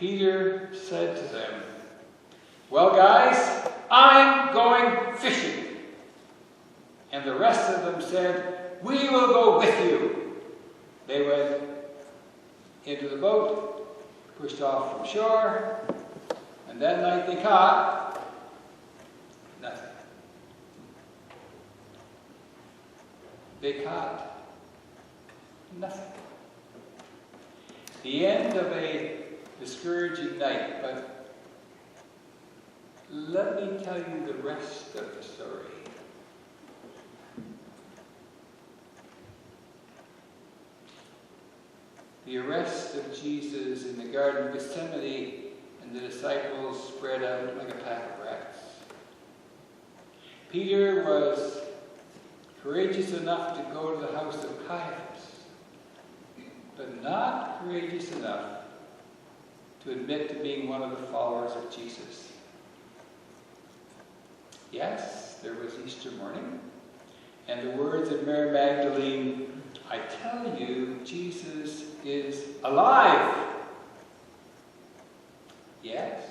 Peter said to them, "Well, guys, I'm going fishing." And the rest of them said, "We will go with you." They went into the boat, pushed off from shore, and that night they caught nothing. They caught nothing. The end of a discouraging night, but let me tell you the rest of the story. The arrest of Jesus in the Garden of Gethsemane, and the disciples spread out like a pack of rats. Peter was courageous enough to go to the house of Caiaphas, but not courageous enough to admit to being one of the followers of Jesus. Yes, there was Easter morning, and the words of Mary Magdalene, "I tell you, Jesus is alive." Yes,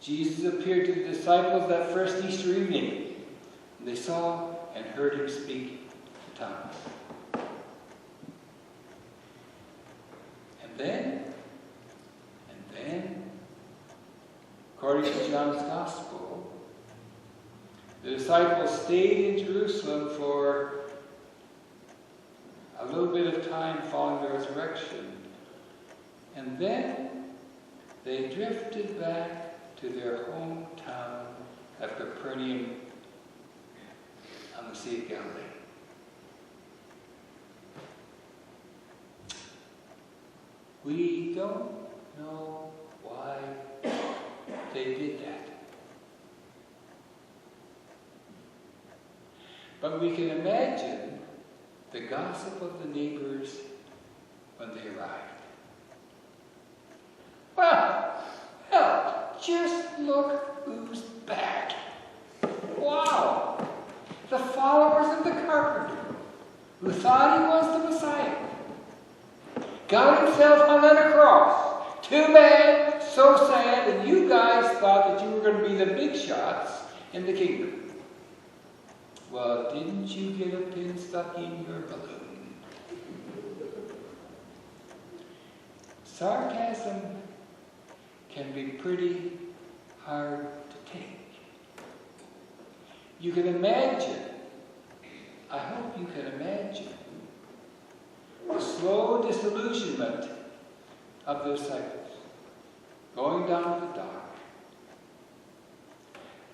Jesus appeared to the disciples that first Easter evening, and they saw and heard him speak in tongues. And then, according to John's Gospel, the disciples stayed in Jerusalem for a little bit of time following the resurrection. And then they drifted back to their hometown of Capernaum on the Sea of Galilee. We don't know why they did that. But we can imagine the gossip of the neighbors when they arrived. Well, just look who's back. Wow! The followers of the carpenter, who thought he was the Messiah, got himself hung on a cross. Too bad, so sad, and you guys thought that you were going to be the big shots in the kingdom. Well, didn't you get a pin stuck in your balloon? Sarcasm can be pretty hard to take. You can imagine, I hope you can imagine, the slow disillusionment of the disciples going down to the dock,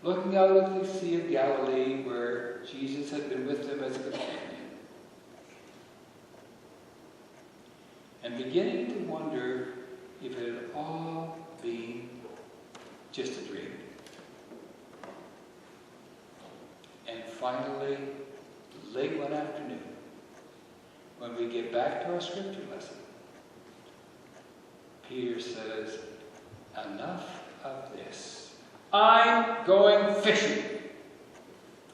looking out at the Sea of Galilee where Jesus had been with them as a companion, and beginning to wonder if it had all been just a dream. And finally, late one afternoon, when we get back to our scripture lesson, Peter says, "Enough of this. I'm going fishing."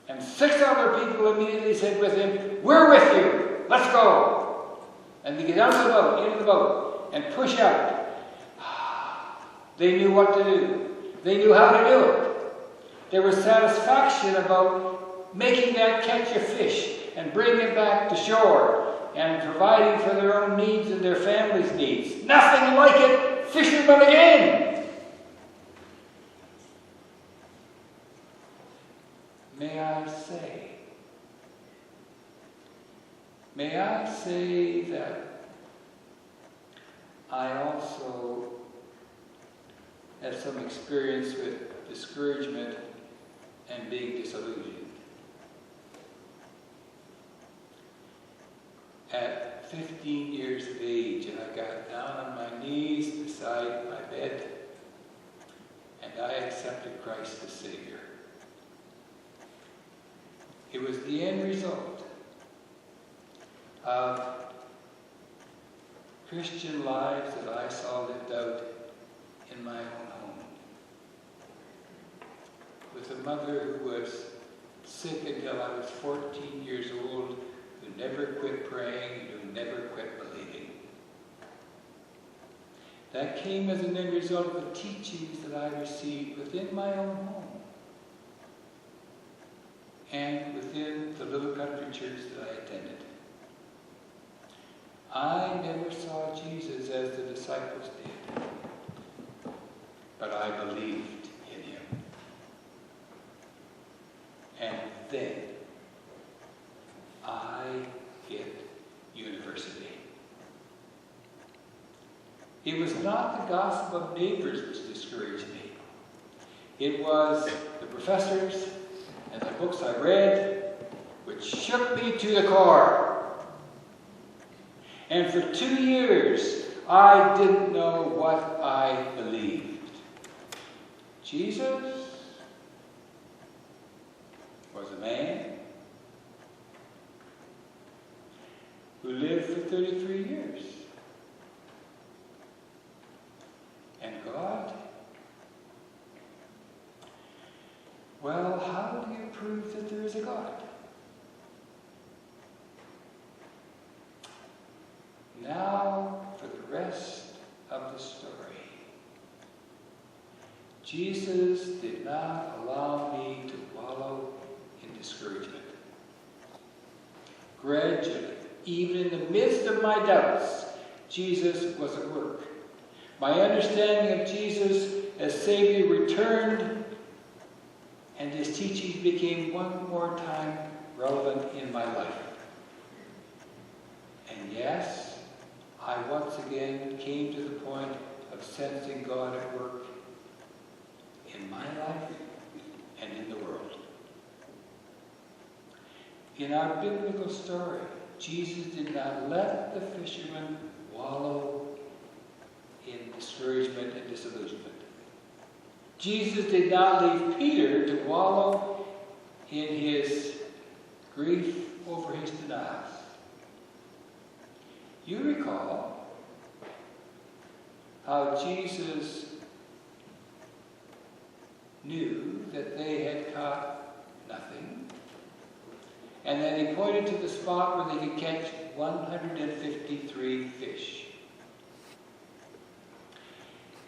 And 6 other people immediately said with him, "We're with you. Let's go." And they get out of the boat, into the boat, and push out. They knew what to do. They knew how to do it. There was satisfaction about making that catch of fish and bringing it back to shore and providing for their own needs and their families' needs. Nothing like it, fishermen again. May I say that I also have some experience with discouragement and being disillusioned. At 15 years of age, and I got down on my knees beside my bed, and I accepted Christ as Savior. It was the end result of Christian lives that I saw lived out in my own home. With a mother who was sick until I was 14 years old, who never quit praying and who never quit believing. That came as an end result of the teachings that I received within my own home and within the little country church that I attended. I never saw Jesus as the disciples did, but I believed in him. And then I hit university. It was not the gossip of neighbors which discouraged me. It was the professors and the books I read which shook me to the core. And for 2 years, I didn't know what I believed. Jesus was a man who lived for 33 years. And God? Well, how do you prove that there is a God? Now, for the rest of the story. Jesus did not allow me to wallow in discouragement. Gradually, even in the midst of my doubts, Jesus was at work. My understanding of Jesus as Savior returned, and his teachings became one more time relevant in my life. And yes, I once again came to the point of sensing God at work in my life and in the world. In our biblical story, Jesus did not let the fishermen wallow in discouragement and disillusionment. Jesus did not leave Peter to wallow in his grief over his denials. You recall how Jesus knew that they had caught nothing, and then he pointed to the spot where they could catch 153 fish.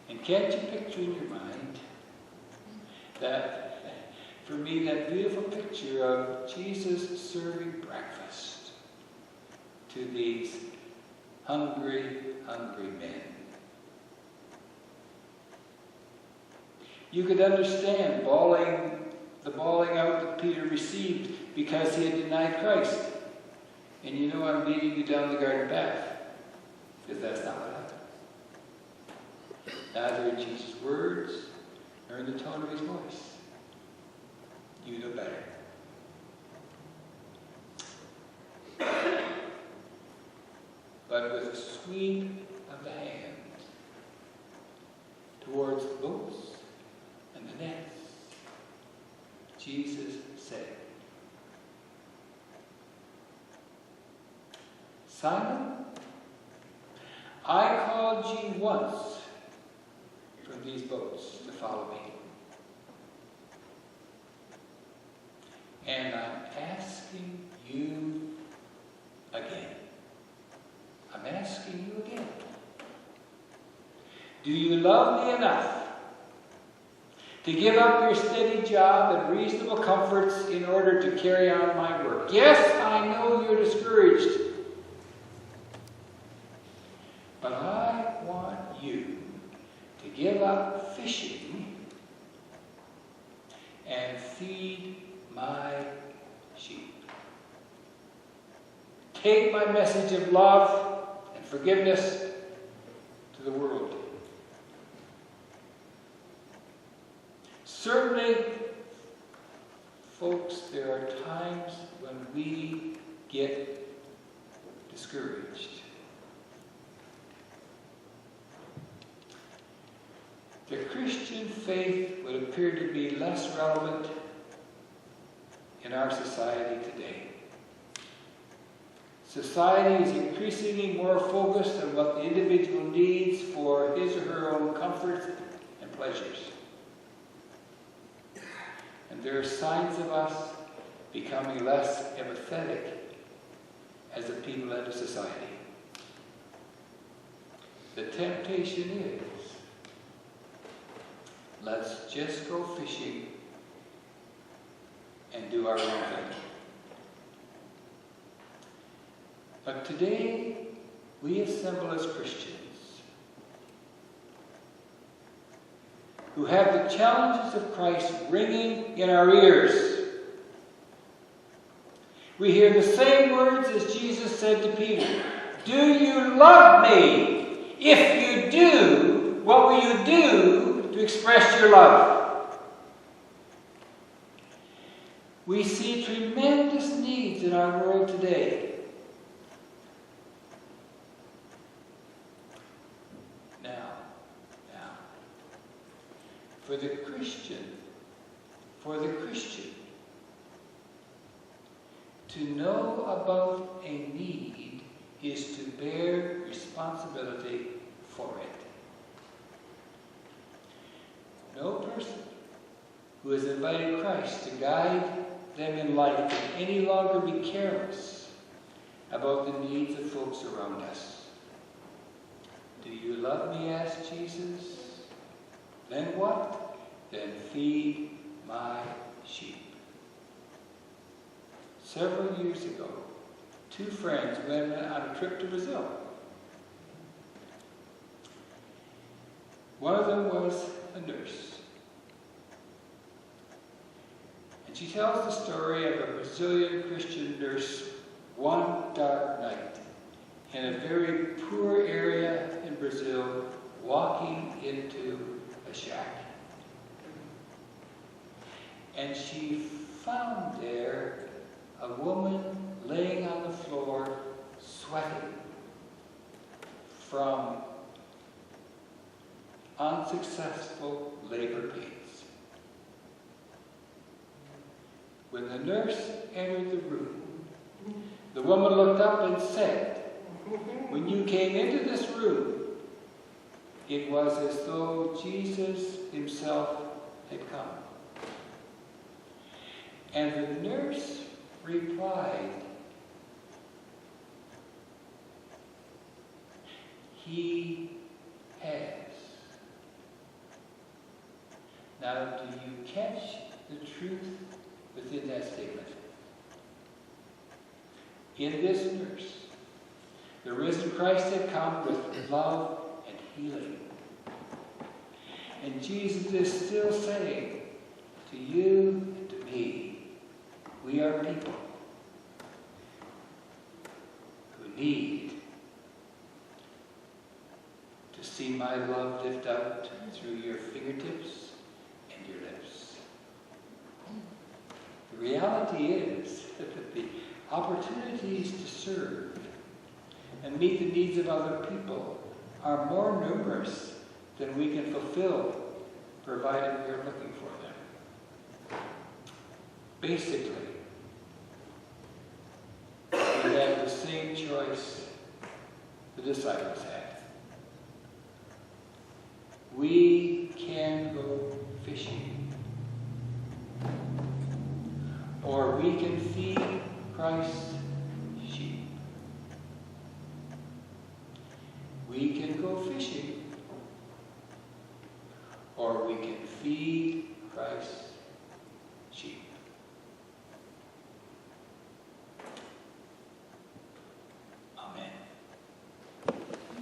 And can't you picture in your mind that, for me, that beautiful picture of Jesus serving breakfast to these hungry, hungry men? You could understand the bawling out that Peter received because he had denied Christ. And you know I'm leading you down the garden path, because that's not what happened. Neither in Jesus' words nor in the tone of his voice. You know better. But with a sweep of the hand towards the boats and the nets, Jesus said, Simon, I called you once from these boats to follow me. And I'm asking you again. I'm asking you again. Do you love me enough to give up your steady job and reasonable comforts in order to carry on my work? Yes, I know you're discouraged. But I want you to give up fishing and feed my sheep. Take my message of love and forgiveness to the world. Certainly, folks, there are times when we get discouraged. The Christian faith would appear to be less relevant in our society today. Society is increasingly more focused on what the individual needs for his or her own comforts and pleasures. And there are signs of us becoming less empathetic as a people and a society. the temptation is, let's just go fishing and do our own thing. But today, we assemble as Christians who have the challenges of Christ ringing in our ears. We hear the same words as Jesus said to Peter, "Do you love me? If you do, what will you do to express your love?" We see tremendous needs in our world today. For the Christian, to know about a need is to bear responsibility for it. No person who has invited Christ to guide them in life can any longer be careless about the needs of folks around us. "Do you love me?" asked Jesus. "Then what? Then feed my sheep." Several years ago, two friends went on a trip to Brazil. One of them was a nurse. And she tells the story of a Brazilian Christian nurse one dark night in a very poor area in Brazil, walking into a shack. And she found there a woman laying on the floor, sweating from unsuccessful labor pains. When the nurse entered the room, the woman looked up and said, "When you came into this room, it was as though Jesus himself had come." And the nurse replied, "He has." Now, do you catch the truth within that statement? In this nurse, the risen Christ had come with love and healing. And Jesus is still saying to you and to me, we are people who need to see my love lived out through your fingertips and your lips. The reality is that the opportunities to serve and meet the needs of other people are more numerous than we can fulfill, provided we are looking for them. Basically, we have the same choice the disciples had. We can go fishing, or we can feed Christ's sheep. We can go fishing, or we can feed Christ's